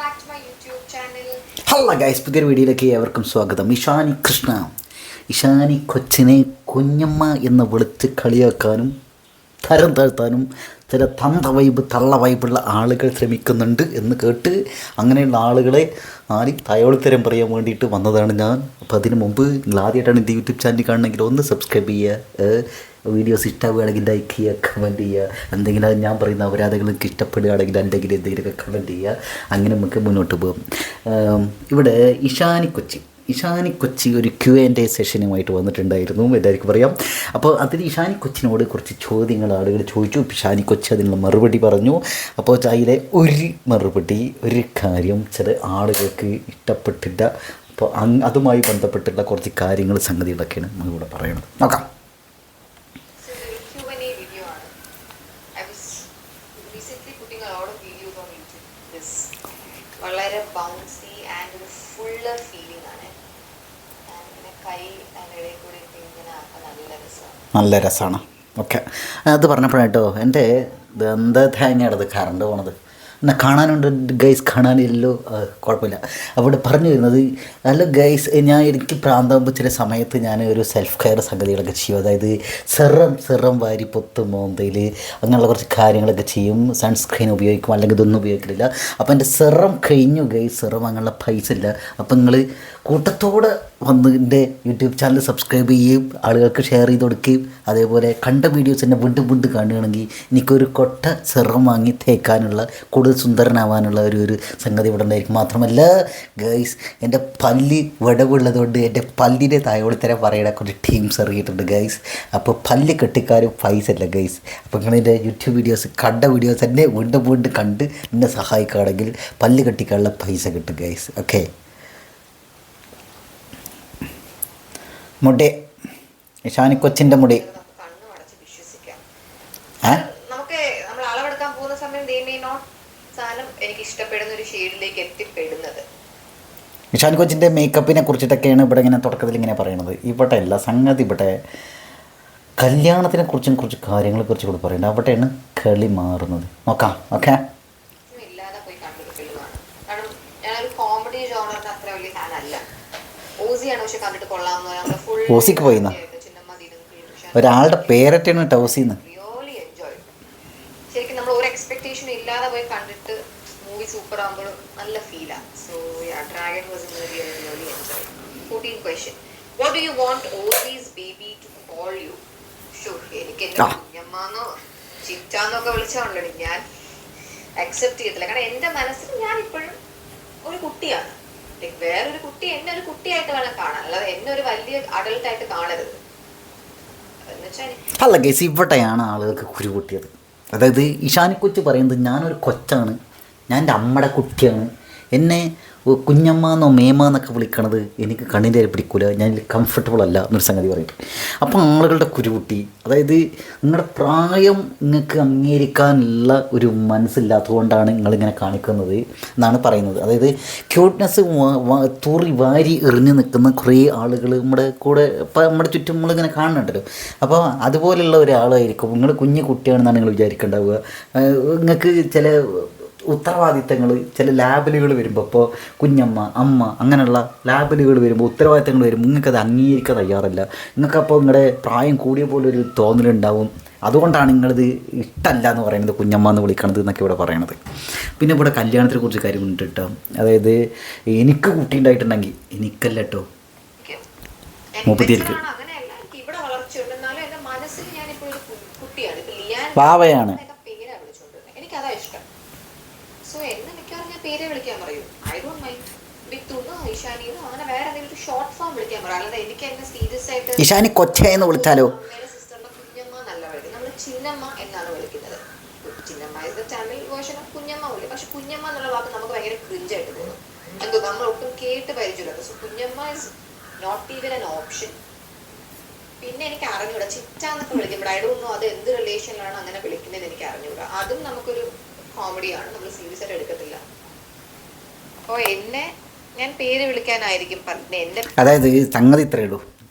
back to my YouTube channel. Hello guys, പുതിയൊരു വീഡിയോയിലേക്ക് ഏവർക്കും സ്വാഗതം. ഇഷാനി കൃഷ്ണ, ഇഷാനി കൊച്ചിനെ കുഞ്ഞമ്മ എന്ന് വിളിച്ച് കളിയാക്കാനും തരം താഴ്ത്താനും ചില തള്ള വൈബുള്ള ആളുകൾ ശ്രമിക്കുന്നുണ്ട് എന്ന് കേട്ട് അങ്ങനെയുള്ള ആളുകളെ ആരും തയോളിത്തരം പറയാൻ വേണ്ടിയിട്ട് വന്നതാണ് ഞാൻ. അപ്പോൾ അതിന് മുമ്പ് നിങ്ങൾ ആദ്യമായിട്ടാണ് എൻ്റെ യൂട്യൂബ് ചാനൽ കാണണമെങ്കിൽ ഒന്ന് സബ്സ്ക്രൈബ് ചെയ്യുക, വീഡിയോസ് ഇഷ്ടമാവുകയാണെങ്കിൽ ലൈക്ക് ചെയ്യുക, കമൻറ്റ് ചെയ്യുക, എന്തെങ്കിലും ഞാൻ പറയുന്ന അപരാധങ്ങൾ നിങ്ങൾക്ക് ഇഷ്ടപ്പെടുകയാണെങ്കിൽ എന്തെങ്കിലും എന്തെങ്കിലുമൊക്കെ കമൻറ്റ് ചെയ്യുക. അങ്ങനെ നമുക്ക് മുന്നോട്ട് പോകും. ഇവിടെ ഇഷാനി കൊച്ചി ഒരു Q&A സെഷനുമായിട്ട് വന്നിട്ടുണ്ടായിരുന്നു, എല്ലാവർക്കും പറയാം. അപ്പോൾ അതിൽ ഇഷാനി കൊച്ചിനോട് കുറച്ച് ചോദ്യങ്ങൾ ആളുകൾ ചോദിച്ചു. ഇഷാനി കൊച്ചി അതിനുള്ള മറുപടി പറഞ്ഞു. അപ്പോൾ അതിലെ ഒരു കാര്യം ചില ആളുകൾക്ക് ഇഷ്ടപ്പെട്ടില്ല. അപ്പോൾ അതുമായി ബന്ധപ്പെട്ടുള്ള കുറച്ച് കാര്യങ്ങൾ സംഗതികളൊക്കെയാണ് നമ്മളിവിടെ പറയണത്. നോക്കാം. വളരെ ബൗൺസി ആൻഡ് ഒരു ഫുള്ളർ ഫീലിംഗ് ആണ്. ഇങ്ങനെ കൈ അതിനിടയിൽ കൂടി ഇങ്ങനെ ആക്കാൻ നല്ല രസമാണ്. ഓക്കെ, അത് പറഞ്ഞപ്പോഴാട്ടോ എൻ്റെ എന്താ തേങ്ങയാണത് കറണ്ട് പോണത് എന്നെ കാണാനുണ്ട് ഗൈസ്, കാണാനില്ലല്ലോ, കുഴപ്പമില്ല. അവിടെ പറഞ്ഞു വരുന്നത്, ഹലോ ഗൈസ്, എനിക്ക് പ്രാന്താകുമ്പോൾ ചില സമയത്ത് ഞാൻ ഒരു സെൽഫ് കെയർ സംഗതികളൊക്കെ ചെയ്യും. അതായത് സെറം വാരി പൊത്ത് മോന്തയിൽ അങ്ങനെയുള്ള കുറച്ച് കാര്യങ്ങളൊക്കെ ചെയ്യും. സൺസ്ക്രീൻ ഉപയോഗിക്കും, അല്ലെങ്കിൽ ഇതൊന്നും ഉപയോഗിക്കില്ല. അപ്പോൾ എൻ്റെ സെറം കഴിഞ്ഞു ഗൈസ്, സെറം അങ്ങനെയുള്ള പൈസ ഇല്ല. അപ്പോൾ നിങ്ങൾ കൂട്ടത്തോടെ വന്ന് എൻ്റെ യൂട്യൂബ് ചാനൽ സബ്സ്ക്രൈബ് ചെയ്യുകയും ആളുകൾക്ക് ഷെയർ ചെയ്ത് കൊടുക്കുകയും അതേപോലെ കണ്ട വീഡിയോസ് എന്നെ വീണ്ടും കാണുകയാണെങ്കിൽ എനിക്കൊരു കൊട്ട സെറം വാങ്ങി തേക്കാനുള്ള, കൂടുതൽ സുന്ദരനാവാനുള്ള ഒരു സംഗതി ഇവിടെ ഉണ്ടായിരിക്കും. മാത്രമല്ല ഗൈസ്, എൻ്റെ പല്ല് വിടവുള്ളതുകൊണ്ട് എൻ്റെ പല്ലിൻ്റെ തായോളിത്തരം പറയണ കുറച്ച് ടീംസ് ഇറങ്ങിയിട്ടുണ്ട് ഗൈസ്. അപ്പോൾ പല്ല് കെട്ടിക്കാരും പൈസ ഇല്ല ഗൈസ്. അപ്പോൾ നിങ്ങളെൻ്റെ യൂട്യൂബ് വീഡിയോസ് കണ്ട വീഡിയോസ് തന്നെ വീണ്ടും കണ്ട് എന്നെ സഹായിക്കുകയാണെങ്കിൽ പല്ല് കെട്ടിക്കാനുള്ള പൈസ കിട്ടും ഗൈസ്. ഓക്കെ, മുടി ഇഷാനി കൊച്ചിൻ്റെ മുടി എനിക്ക് ഇഷ്ടപ്പെടുന്ന ഒരു ഷെയ്ഡിലേക്ക് എത്തിപ്പെടുന്നത്. ഇഷാനി കൊച്ചിൻ്റെ മേക്കപ്പിനെ കുറിച്ചിട്ടൊക്കെയാണ് ഇവിടെ ഇങ്ങനെ തുടക്കത്തിൽ ഇങ്ങനെ പറയണത്. ഇവിടെ അല്ല സംഗതി, ഇവിടെ കല്യാണത്തിനെ കുറിച്ചും കുറച്ച് കാര്യങ്ങളെ കുറിച്ച് കൂടെ പറയുന്നത്. അവിടെയാണ് കളി മാറുന്നത്. നോക്കാം. ഓക്കെ, ഇല്ലാതെ പോയി കണ്ടൊരു ഫിലിമാണ്. കാരണം ഞാനൊരു കോമഡി ജോണറിന് അത്ര വലിയ ഫാനല്ല. ഓസിയാണ് പക്ഷെ കണ്ടിട്ട് കൊള്ളാമെന്ന് ഫുൾ ഓസിക്ക് പോയിന്ന ഒരാളുടെ പേരറ്റാണ് ടൗസിന്ന്. ശരിക്കും നമ്മൾ ഒരു എക്സ്പെക്ടേഷൻ ഇല്ലാതെ പോയി കണ്ടിട്ട് മൂവി സൂപ്പർ ആകുമ്പോൾ നല്ല ഫീലാണ്. So dragon was A movie I really enjoy. 14th question, what do you want Ozzy's baby to call you? Sure, എനിക്ക് എൻ്റെ കുഞ്ഞമ്മാന്നോ ചിറ്റാന്നൊക്കെ വിളിച്ചാണല്ലോ ഞാൻ അക്സെപ്റ്റ് ചെയ്തില്ല. കാരണം എൻ്റെ മനസ്സിൽ ഞാൻ ഇപ്പോഴും ഒരു കുട്ടിയാണ്. വേറൊരു കുട്ടി എന്നെ ഒരു കുട്ടിയായിട്ട് വേണം കാണാൻ, അല്ലാതെ എന്നെ ഒരു വലിയ അഡൾട്ടായിട്ട് കാണരുത്. അല്ല ഗൈസ്, ഇവിടെയാണ് ആളുകൾക്ക് കുരുപൊട്ടിയത്. അതായത് ഇഷാനി കൊച്ച് പറയുന്നത് ഞാനൊരു കൊച്ചാണ്, ഞാൻ എൻ്റെ അമ്മയുടെ കുട്ടിയാണ്, എന്നെ കുഞ്ഞമ്മന്നോ മേമെന്നൊക്കെ വിളിക്കണത് എനിക്ക് കണ്ണിൻ്റെ അരി പിടിക്കൂല, ഞാൻ കംഫർട്ടബിൾ അല്ല എന്നൊരു സംഗതി പറയും. അപ്പോൾ ആളുകളുടെ കുരുകുട്ടി, അതായത് നിങ്ങളുടെ പ്രായം നിങ്ങൾക്ക് അംഗീകരിക്കാനുള്ള ഒരു മനസ്സില്ലാത്തതുകൊണ്ടാണ് നിങ്ങളിങ്ങനെ കാണിക്കുന്നത് എന്നാണ് പറയുന്നത്. അതായത് ക്യൂട്ട്നെസ് തൂറി വാരി എറിഞ്ഞ് നിൽക്കുന്ന കുറേ ആളുകൾ നമ്മുടെ കൂടെ ഇപ്പം നമ്മുടെ ചുറ്റും നമ്മളിങ്ങനെ കാണുന്നുണ്ടല്ലോ. അപ്പോൾ അതുപോലെയുള്ള ഒരാളായിരിക്കും നിങ്ങൾ. കുഞ്ഞു കുട്ടിയാണെന്നാണ് നിങ്ങൾ വിചാരിക്കേണ്ടാവുക. നിങ്ങൾക്ക് ചില ഉത്തരവാദിത്തങ്ങൾ, ചില ലാബിലുകൾ വരുമ്പോൾ, ഇപ്പോൾ കുഞ്ഞമ്മ, അമ്മ, അങ്ങനെയുള്ള ലാബിലുകൾ വരുമ്പോൾ, ഉത്തരവാദിത്തങ്ങൾ വരുമ്പോൾ നിങ്ങൾക്കത് അംഗീകരിക്കാൻ തയ്യാറല്ല. നിങ്ങൾക്കപ്പോൾ നിങ്ങളുടെ പ്രായം കൂടിയ പോലെ ഒരു തോന്നലുണ്ടാവും. അതുകൊണ്ടാണ് നിങ്ങളിത് ഇഷ്ടമല്ല എന്ന് പറയുന്നത്, കുഞ്ഞമ്മ എന്ന് വിളിക്കണത് എന്നൊക്കെ ഇവിടെ പറയണത്. പിന്നെ ഇവിടെ കല്യാണത്തിനെ കുറിച്ച് കാര്യം ഉണ്ട് കേട്ടോ. അതായത് എനിക്ക് കുട്ടി ഉണ്ടായിട്ടുണ്ടെങ്കിൽ എനിക്കല്ല കേട്ടോ, മുപ്പത്തിയേർക്ക് പാവയാണ്. എനിക്കതാ ഇഷ്ടം. സോ എന്നെ മിക്കവാറും ഞാൻ പേരെ വിളിക്കാൻ പറയൂ. ഐ ഡോണ്ട് മൈൻഡ് ബിത്തുന്നോ ഇഷാനിന്നോ അങ്ങനെ വേറെ എന്തെങ്കിലും ഒരു ഷോർട്ട് ഫോം വിളിക്കാൻ പറയും. അല്ലാതെ എനിക്ക് എന്നെ സീരിയസ് ആയിട്ട് ഇഷാനി കൊച്ചയെന്ന് വിളിച്ചാലോ, സിസ്റ്ററിന്റെ കുഞ്ഞമ്മ എന്നല്ല വിളിക്കുന്നത്, നമ്മൾ ചിന്നമ്മ എന്നാണ് വിളിക്കുന്നത്. Chinnamma is the Tamil version of Kunjamma വിളിക്കും. പക്ഷെ കുഞ്ഞമ്മ എന്നുള്ള വാക്ക് നമുക്ക് ഭയങ്കര ക്രിഞ്ചായിട്ട് തോന്നും. എന്തോ നമ്മൾ ഒട്ടും കേട്ട് പരിചയമില്ല. So Kunjamma is not even an option. പിന്നെ എനിക്ക് അറിഞ്ഞൂടാ ചിറ്റാന്നൊക്കെ വിളിക്കും. ഐ ഡോണ്ട് നോ അത് എന്ത് റിലേഷനിലാണ് അങ്ങനെ വിളിക്കുന്നതെന്ന് എനിക്ക് അറിഞ്ഞൂടാ. അതും നമുക്കൊരു കോമഡിയാണ്, നമ്മൾ സീരിയസ് ആയിട്ട് എടുക്കത്തില്ല. അപ്പോൾ എന്നെ ഞാൻ പേര് വിളിക്കാനായിരിക്കും എൻ്റെ. അതായത് സംഗതി ഇത്രയേ ഉള്ളൂ.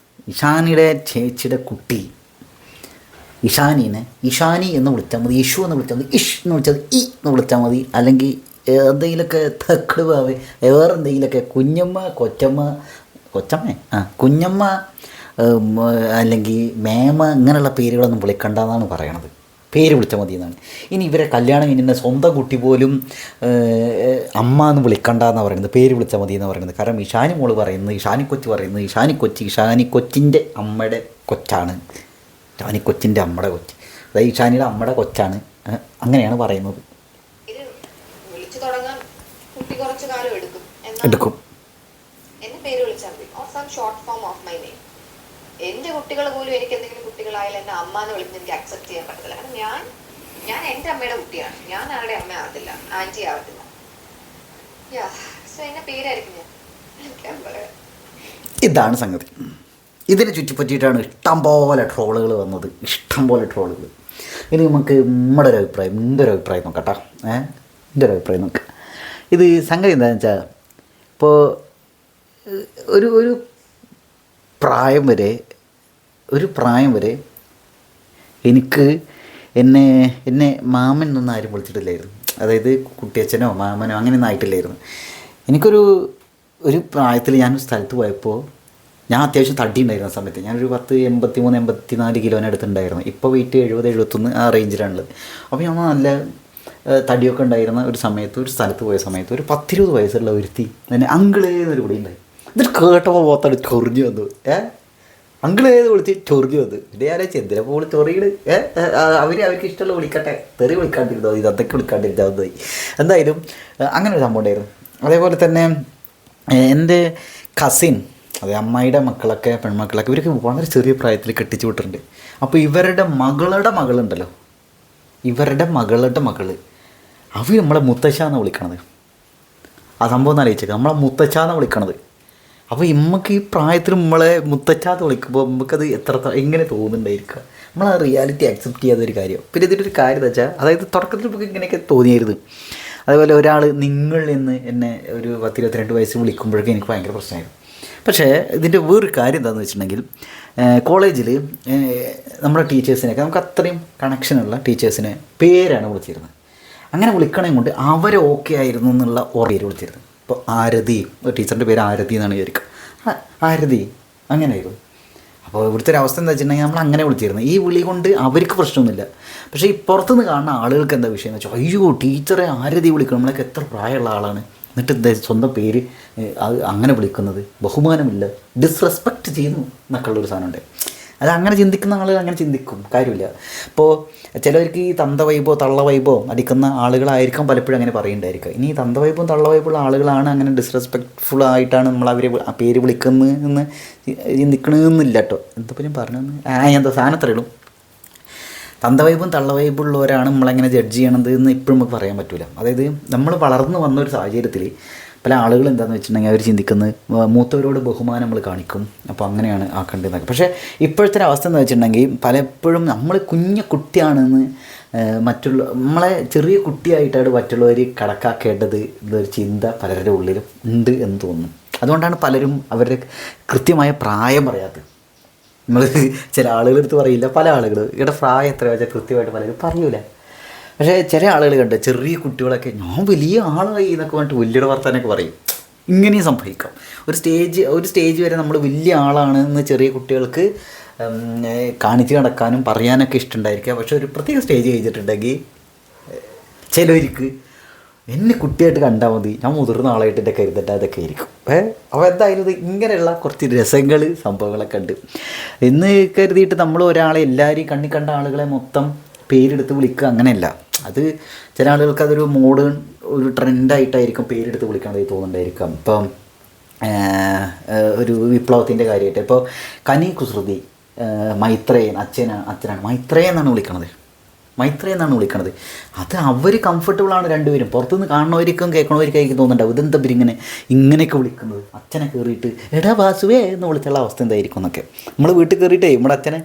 ഇഷാനിയുടെ ചേച്ചിയുടെ കുട്ടി ഇഷാനീനെ ഇഷാനി എന്ന് വിളിച്ചാൽ മതി, ഇഷു എന്ന് വിളിച്ചാൽ മതി, ഇഷ് എന്ന് വിളിച്ചാൽ മതി, ഇ എന്ന് വിളിച്ചാൽ മതി, അല്ലെങ്കിൽ എന്തെങ്കിലുമൊക്കെ തക്കട് ഭാവി വേറെ എന്തെങ്കിലുമൊക്കെ കുഞ്ഞമ്മ കുഞ്ഞമ്മ അല്ലെങ്കിൽ മേമ ഇങ്ങനെയുള്ള പേരുകളൊന്നും വിളിക്കണ്ടെന്നാണ് പറയണത്. പേര് വിളിച്ചാൽ മതി എന്നാണ്. ഇനി ഇവരെ കല്യാണം കഴിഞ്ഞ സ്വന്തം കുട്ടി പോലും അമ്മ എന്ന് വിളിക്കണ്ടെന്നാണ് പറയുന്നത്, പേര് വിളിച്ചാൽ മതി എന്നാണ് പറയുന്നത്. കാരണം ഇഷാനി മോള് പറയുന്നത്, ഇഷാനിക്കൊച്ച് പറയുന്നത് ഇഷാനിക്കൊച്ചിൻ്റെ അമ്മയുടെ കൊച്ചാണ്, ഇഷാനിക്കൊച്ചിൻ്റെ അമ്മയുടെ കൊച്ച്, അതായത് ഇഷാനിയുടെ അമ്മയുടെ കൊച്ചാണ്, അങ്ങനെയാണ് പറയുന്നത്. എടുക്കും. എന്റെ കുട്ടികൾ പോലും എനിക്ക് എന്തെങ്കിലും കുട്ടികളായാലും എന്നെ അമ്മ എന്ന് വിളിക്കുന്നത് എനിക്ക് അക്സെപ്റ്റ് ചെയ്യാൻ പറ്റത്തില്ല. കാരണം ഞാൻ എന്റെ അമ്മയുടെ കുട്ടിയാണ്, ഞാൻ ആരുടെ അമ്മ ആവത്തില്ല, ആന്റി ആവത്തില്ല. എന്നെ പേരായിരിക്കും ഞാൻ പറയാം. ഇതാണ് സംഗതി. ഇതിനെ ചുറ്റിപ്പറ്റിയിട്ടാണ് ഇഷ്ടംപോലെ ട്രോളുകൾ വന്നത്, ഇഷ്ടംപോലെ ട്രോളുകൾ. ഇനി നമുക്ക് നമ്മുടെ ഒരു അഭിപ്രായം, എൻ്റെ ഒരു അഭിപ്രായം നോക്കട്ടെ. എൻ്റെ ഒരു അഭിപ്രായം നോക്കാം. ഇത് സംഗതി എന്താണെന്ന് വെച്ചാൽ, ഇപ്പോൾ ഒരു പ്രായം വരെ എനിക്ക് എന്നെ മാമൻ എന്നൊന്നും ആരും വിളിച്ചിട്ടില്ലായിരുന്നു. അതായത് കുട്ടിയച്ഛനോ മാമനോ അങ്ങനെയൊന്നും ആയിട്ടില്ലായിരുന്നു. എനിക്കൊരു പ്രായത്തിൽ ഞാനൊരു സ്ഥലത്ത് പോയപ്പോൾ ഞാൻ അത്യാവശ്യം തടി ഉണ്ടായിരുന്ന സമയത്ത് ഞാനൊരു 83-84 കിലോനെ അടുത്തുണ്ടായിരുന്നു. ഇപ്പോൾ വെയിറ്റ് 70-71 ആ റേഞ്ചിലാണുള്ളത്. അപ്പോൾ ഞാൻ നല്ല തടിയൊക്കെ ഉണ്ടായിരുന്ന ഒരു സമയത്ത്, ഒരു സ്ഥലത്ത് പോയ സമയത്ത് ഒരു 10-20 വയസ്സുള്ള ഒരുത്തി എന്നെ അങ്കിളേന്നൊരു കൂടി ഉണ്ടായി. എന്നിട്ട് കേട്ടപ്പോൾ പോത്താണ് ചൊറിഞ്ഞു വന്നു. അങ്കിളേന്ന് വിളിച്ച് ചൊറിഞ്ഞു വന്നു. പിന്നെ ഞാൻ ചെന്തിനപ്പോൾ ചൊറിയിട് അവർക്ക് ഇഷ്ടമുള്ള വിളിക്കട്ടെ, തെറി വിളിക്കാണ്ടിരുന്നോ, ഇത് അതൊക്കെ വിളിക്കാണ്ടിരുന്നായി. എന്തായാലും അങ്ങനെ ഒരു സംഭവം ഉണ്ടായിരുന്നു. അതേപോലെ തന്നെ എൻ്റെ കസിൻ, അതെ അമ്മായിയുടെ മക്കളൊക്കെ പെൺമക്കളൊക്കെ ഇവരൊക്കെ വളരെ ചെറിയ പ്രായത്തിൽ കെട്ടിച്ചു വിട്ടിട്ടുണ്ട്. അപ്പോൾ ഇവരുടെ മകളുടെ മകളുണ്ടല്ലോ, ഇവരുടെ മകളുടെ മകള് അവർ നമ്മളെ മുത്തശ്ശാന്ന് വിളിക്കണത്. ആ സംഭവം ഒന്ന് ആലോചിച്ചേക്കാം, നമ്മളെ മുത്തശ്ശാന്ന് വിളിക്കണത്. അപ്പോൾ നമുക്ക് ഈ പ്രായത്തിൽ നമ്മളെ മുത്തച്ഛാന്ന് വിളിക്കുമ്പോൾ നമുക്കത് എങ്ങനെ തോന്നുന്നുണ്ടായിരിക്കുക, നമ്മളാ റിയാലിറ്റി അക്സെപ്റ്റ് ചെയ്യാത്തൊരു കാര്യം. പിന്നെ ഇതിൻ്റെ ഒരു കാര്യം എന്ന് വെച്ചാൽ, അതായത് തുടക്കത്തിൽ നമുക്ക് ഇങ്ങനെയൊക്കെ തോന്നിയായിരുന്നു. അതുപോലെ ഒരാൾ നിങ്ങൾ എന്ന് എന്നെ ഒരു 10-22 വയസ്സ് വിളിക്കുമ്പോഴേക്കും എനിക്ക് ഭയങ്കര പ്രശ്നമായിരുന്നു. പക്ഷേ ഇതിൻ്റെ വേറൊരു കാര്യം എന്താണെന്ന് വെച്ചിട്ടുണ്ടെങ്കിൽ, കോളേജിൽ നമ്മുടെ ടീച്ചേഴ്സിനെയൊക്കെ നമുക്ക് അത്രയും കണക്ഷനുള്ള ടീച്ചേഴ്സിനെ പേരാണ് വിളിച്ചിരുന്നത്. അങ്ങനെ വിളിക്കണേ കൊണ്ട് അവരെ ഓക്കെ ആയിരുന്നു എന്നുള്ള പേര് വിളിച്ചിരുന്നത്. ഇപ്പോൾ ആരതി, ടീച്ചറിൻ്റെ പേര് ആരതി എന്നാണ് വിചാരിക്കുക, ആരതി അങ്ങനെയായിരുന്നു. അപ്പോൾ ഇവിടുത്തെ ഒരു അവസ്ഥ എന്താ വെച്ചിട്ടുണ്ടെങ്കിൽ നമ്മൾ അങ്ങനെ വിളിച്ചിരുന്നത്. ഈ വിളി കൊണ്ട് അവർക്ക് പ്രശ്നമൊന്നുമില്ല. പക്ഷേ ഈ പുറത്തുനിന്ന് കാണുന്ന ആളുകൾക്ക് എന്താ വിഷയം എന്ന് വെച്ചാൽ, അയ്യോ ടീച്ചറെ ആരതി വിളിക്കണം, നമ്മളൊക്കെ എത്ര പ്രായമുള്ള ആളാണ്, എന്നിട്ട് എന്താ സ്വന്തം പേര് അത് അങ്ങനെ വിളിക്കുന്നത്, ബഹുമാനമില്ല, ഡിസ്റെസ്പെക്റ്റ് ചെയ്യുന്നു എന്നൊക്കെയുള്ളൊരു സാധനമുണ്ട്. അത് അങ്ങനെ ചിന്തിക്കുന്ന ആളുകൾ അങ്ങനെ ചിന്തിക്കും, കാര്യമില്ല. ഇപ്പോൾ ചിലവർക്ക് ഈ തന്ത വൈബോ തള്ള വൈബോ അടിക്കുന്ന ആളുകളായിരിക്കും പലപ്പോഴും അങ്ങനെ പറയുന്നുണ്ടായിരിക്കുക. ഇനി തന്ത വൈബും തള്ള വൈബുള്ള ആളുകളാണ് അങ്ങനെ ഡിസ്റെസ്പെക്റ്റ്ഫുൾ ആയിട്ടാണ് നമ്മൾ അവർ ആ പേര് വിളിക്കുന്നത് എന്ന് ചിന്തിക്കണമെന്നില്ല കേട്ടോ. എന്താ ഞാൻ പറഞ്ഞതെന്ന് എന്താ സാധനത്രയുള്ളൂ. തന്ത വൈബും തള്ള വൈബുള്ളവരാണ് നമ്മളെങ്ങനെ ജഡ്ജ് ചെയ്യണത് എന്ന് ഇപ്പോഴും നമുക്ക് പറയാൻ പറ്റില്ല. അതായത് നമ്മൾ വളർന്നു വന്നൊരു സാഹചര്യത്തിൽ പല ആളുകൾ എന്താണെന്ന് വെച്ചിട്ടുണ്ടെങ്കിൽ അവർ ചിന്തിക്കുന്നത് മൂത്തവരോട് ബഹുമാനം നമ്മൾ കാണിക്കും, അപ്പോൾ അങ്ങനെയാണ് ആക്കേണ്ടതെന്നൊക്കെ. പക്ഷേ ഇപ്പോഴത്തെ ഒരു അവസ്ഥ എന്ന് വെച്ചിട്ടുണ്ടെങ്കിൽ പലപ്പോഴും നമ്മൾ കുട്ടിയാണെന്ന് നമ്മളെ ചെറിയ കുട്ടിയായിട്ടാണ് മറ്റുള്ളവർ കണക്കാക്കേണ്ടത് എന്നൊരു ചിന്ത പലരുടെ ഉള്ളിലും ഉണ്ട് എന്ന് തോന്നുന്നു. അതുകൊണ്ടാണ് പലരും അവരുടെ കൃത്യമായ പ്രായം പറയാത്തത്. നമ്മൾ ചില ആളുകളെടുത്ത് പറയില്ല, പല ആളുകൾ ഇവിടെ പ്രായം എത്ര വെച്ചാൽ കൃത്യമായിട്ട് പലരും പറയൂല. പക്ഷേ ചില ആളുകൾ കണ്ട് ചെറിയ കുട്ടികളൊക്കെ ഞാൻ വലിയ ആളായി എന്നൊക്കെ പറഞ്ഞിട്ട് വലിയ വർത്താനൊക്കെ പറയും. ഇങ്ങനെയും സംഭവിക്കാം. ഒരു സ്റ്റേജ് വരെ നമ്മൾ വലിയ ആളാണ് എന്ന് ചെറിയ കുട്ടികൾക്ക് കാണിച്ച് നടക്കാനും പറയാനൊക്കെ ഇഷ്ടമുണ്ടായിരിക്കുക. പക്ഷെ ഒരു പ്രത്യേക സ്റ്റേജ് കഴിഞ്ഞിട്ടുണ്ടെങ്കിൽ ചിലവർക്ക് എന്നെ കുട്ടിയായിട്ട് കണ്ടാൽ മതി, ഞാൻ മുതിർന്ന ആളായിട്ട് എൻ്റെ കരുതട്ടെ, അതൊക്കെ ആയിരിക്കും. അപ്പോൾ എന്തായാലും ഇത് ഇങ്ങനെയുള്ള കുറച്ച് രസങ്ങൾ സംഭവങ്ങളൊക്കെ ഉണ്ട് എന്ന് കരുതിയിട്ട് നമ്മൾ ഒരാളെ എല്ലാവരെയും കണ്ണി കണ്ട ആളുകളെ മൊത്തം പേരെടുത്ത് വിളിക്കുക അങ്ങനെയല്ല. അത് ചില ആളുകൾക്ക് അതൊരു മോഡേൺ ഒരു ട്രെൻഡായിട്ടായിരിക്കും പേരെടുത്ത് വിളിക്കണതായി തോന്നുന്നുണ്ടായിരിക്കാം. ഇപ്പം ഒരു വിപ്ലവത്തിൻ്റെ കാര്യമായിട്ട് ഇപ്പോൾ കനി കുസൃതി മൈത്രേയൻ അച്ഛനാണ് മൈത്രേയൻ എന്നാണ് വിളിക്കണത്. അത് അവർ കംഫർട്ടബിളാണ് രണ്ടുപേരും. പുറത്തുനിന്ന് കാണുന്നവർക്കും കേൾക്കണവർക്കായിരിക്കും തോന്നുന്നുണ്ടാവും ഇതെന്താ ഇങ്ങനെയൊക്കെ വിളിക്കുന്നത്. അച്ഛനെ കയറിയിട്ട് എടാ വാസുവേ എന്ന് വിളിച്ചുള്ള അവസ്ഥ എന്തായിരിക്കും എന്നൊക്കെ. നമ്മൾ വീട്ടിൽ കയറിയിട്ടേ നമ്മുടെ അച്ഛനെ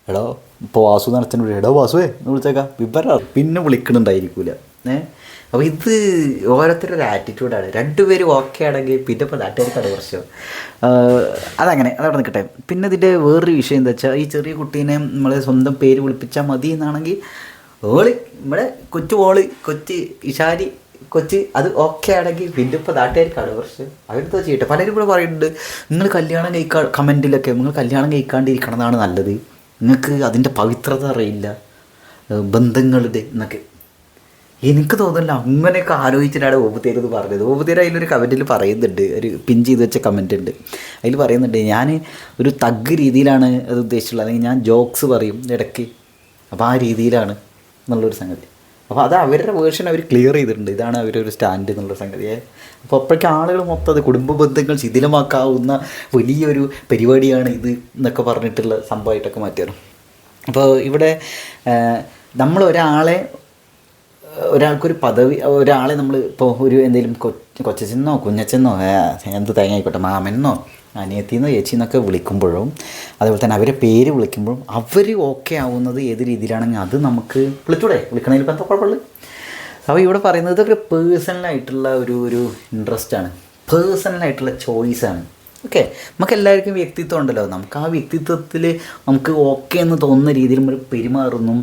എടാ ഇപ്പോൾ വാസു എന്ന് അച്ഛനോട് എടാ വാസുവേ എന്ന് വിളിച്ചേക്കാം വിവര പിന്നെ വിളിക്കണുണ്ടായിരിക്കില്ല. അപ്പോൾ ഇത് ഓരോരുത്തരുടെ ആറ്റിറ്റ്യൂഡാണ്. രണ്ടുപേരും ഓക്കെ ആണെങ്കിൽ പിന്നെ ഇപ്പോൾ നാട്ടുകാർക്കാണ് പ്രശ്നം. അതവിടെ നിൽക്കട്ടെ. പിന്നെ ഇതിൻ്റെ വേറൊരു വിഷയം എന്താ വെച്ചാൽ, ഈ ചെറിയ കുട്ടീനെ നമ്മൾ സ്വന്തം പേര് വിളിപ്പിച്ചാൽ മതി എന്നാണെങ്കിൽ നമ്മുടെ കൊച്ചു ഇഷാരി കൊച്ച് അത് ഓക്കെ ആണെങ്കിൽ പിന്നെ ഇപ്പോൾ നാട്ടുകാർക്കാണ് പ്രശ്നം. അവരെന്തോ ചെയ്യട്ടെ. പലരും ഇവിടെ പറയുന്നുണ്ട് നിങ്ങൾ കല്യാണം കമൻറ്റിലൊക്കെ നിങ്ങൾ കല്യാണം കഴിക്കാണ്ടിരിക്കണതാണ് നല്ലത്, നിങ്ങൾക്ക് അതിൻ്റെ പവിത്രത അറിയില്ല ബന്ധങ്ങളുടെ എന്നൊക്കെ. എനിക്ക് തോന്നുന്നില്ല അങ്ങനെയൊക്കെ ആലോചിച്ചിട്ടാണ് ഓബുതേരെന്ന് പറഞ്ഞത്. ഓബുതേര് അതിലൊരു കമൻറ്റിൽ പറയുന്നുണ്ട്, ഒരു പിൻ ചെയ്ത് വെച്ച കമൻറ്റ് ഉണ്ട്. അതിൽ പറയുന്നുണ്ട് ഞാൻ ഒരു തഗ് രീതിയിലാണ് അത് ഉദ്ദേശിച്ചുള്ളത്, അല്ലെങ്കിൽ ഞാൻ ജോക്സ് പറയും ഇടയ്ക്ക്, അപ്പോൾ ആ രീതിയിലാണ് എന്നുള്ളൊരു സംഗതി. അപ്പോൾ അത് അവരുടെ വേർഷൻ അവർ ക്ലിയർ ചെയ്തിട്ടുണ്ട്, ഇതാണ് അവരുടെ ഒരു സ്റ്റാൻഡ് എന്നുള്ള സംഗതിയെ. അപ്പോൾ അപ്പോഴേക്കും ആളുകൾ മൊത്തം അത് കുടുംബ ബന്ധങ്ങൾ ശിഥിലമാക്കാവുന്ന വലിയൊരു പരിപാടിയാണ് ഇത് എന്നൊക്കെ പറഞ്ഞിട്ടുള്ള സംഭവമായിട്ടൊക്കെ മാറ്റിയാണ്. അപ്പോൾ ഇവിടെ നമ്മൾ ഒരാൾക്കൊരു പദവി, ഒരാളെ നമ്മൾ ഇപ്പോൾ ഒരു എന്തെങ്കിലും കൊച്ചച്ചെന്നോ കുഞ്ഞച്ചെന്നോ എന്ത് തേങ്ങ ആയിക്കോട്ടെ, മാമനെന്നോ അനിയത്തിന്നോ ചേച്ചിന്നൊക്കെ വിളിക്കുമ്പോഴും അതുപോലെ തന്നെ അവരെ പേര് വിളിക്കുമ്പോഴും അവർ ഓക്കെ ആവുന്നത് ഏത് രീതിയിലാണെങ്കിൽ അത് നമുക്ക് വിളിക്കണതിൽ ഇപ്പം എന്താ കുഴപ്പമുള്ളൂ. അപ്പോൾ ഇവിടെ പറയുന്നത് ഇതൊക്കെ പേഴ്സണലായിട്ടുള്ള ഒരു ഇൻട്രസ്റ്റാണ്, പേഴ്സണലായിട്ടുള്ള ചോയ്സാണ്. ഓക്കെ, നമുക്ക് എല്ലാവർക്കും വ്യക്തിത്വം ഉണ്ടല്ലോ, നമുക്ക് ആ വ്യക്തിത്വത്തിൽ നമുക്ക് ഓക്കെ എന്ന് തോന്നുന്ന രീതിയിൽ നമ്മൾ പെരുമാറുന്നു.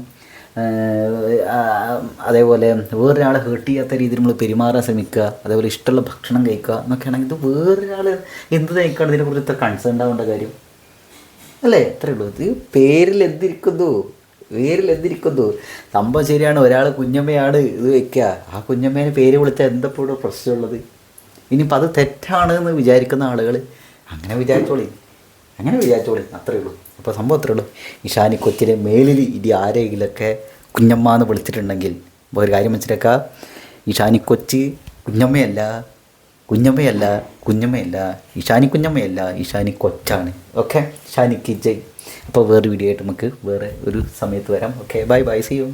അതേപോലെ വേറൊരാളെ ഹേർട്ട് ചെയ്യാത്ത രീതിയിൽ നമ്മൾ പെരുമാറാൻ ശ്രമിക്കുക, അതേപോലെ ഇഷ്ടമുള്ള ഭക്ഷണം കഴിക്കുക എന്നൊക്കെ ആണെങ്കിൽ ഇത് വേറൊരാൾ എന്ത് കഴിക്കണം ഇതിനെക്കുറിച്ച് ഇത്ര കൺസേൺ ആവേണ്ട കാര്യം അല്ലേ? അത്രയേ ഉള്ളൂ. ഇത് പേരിൽ എന്തിരിക്കുന്നു സംഭവം ശരിയാണ്. ഒരാൾ കുഞ്ഞമ്മയാണ് ഇത് വയ്ക്കുക, ആ കുഞ്ഞമ്മേനെ പേര് വിളിച്ചാൽ എന്തപ്പോഴും പ്രശ്നമുള്ളത്. ഇനിയിപ്പോൾ അത് തെറ്റാണ് എന്ന് വിചാരിക്കുന്ന ആളുകൾ അങ്ങനെ വിചാരിച്ചോളി, അത്രയേ ഉള്ളൂ. അപ്പോൾ സംഭവം അത്രയേ ഉള്ളൂ. ഇഷാനി കൊച്ചിലെ മേലിൽ ഇനി ആരെങ്കിലൊക്കെ കുഞ്ഞമ്മ എന്ന് വിളിച്ചിട്ടുണ്ടെങ്കിൽ ഒരു കാര്യം വെച്ചിട്ടേക്കാം, ഇഷാനി കൊച്ച് കുഞ്ഞമ്മയല്ല, ഇഷാനി കുഞ്ഞമ്മയല്ല, ഇഷാനി കൊച്ചാണ്. ഓക്കെ, ഇഷാനിക്ക് ജയ്. അപ്പോൾ വേറെ വീഡിയോ ആയിട്ട് നമുക്ക് വേറെ ഒരു സമയത്ത് വരാം. Okay, bye, see U.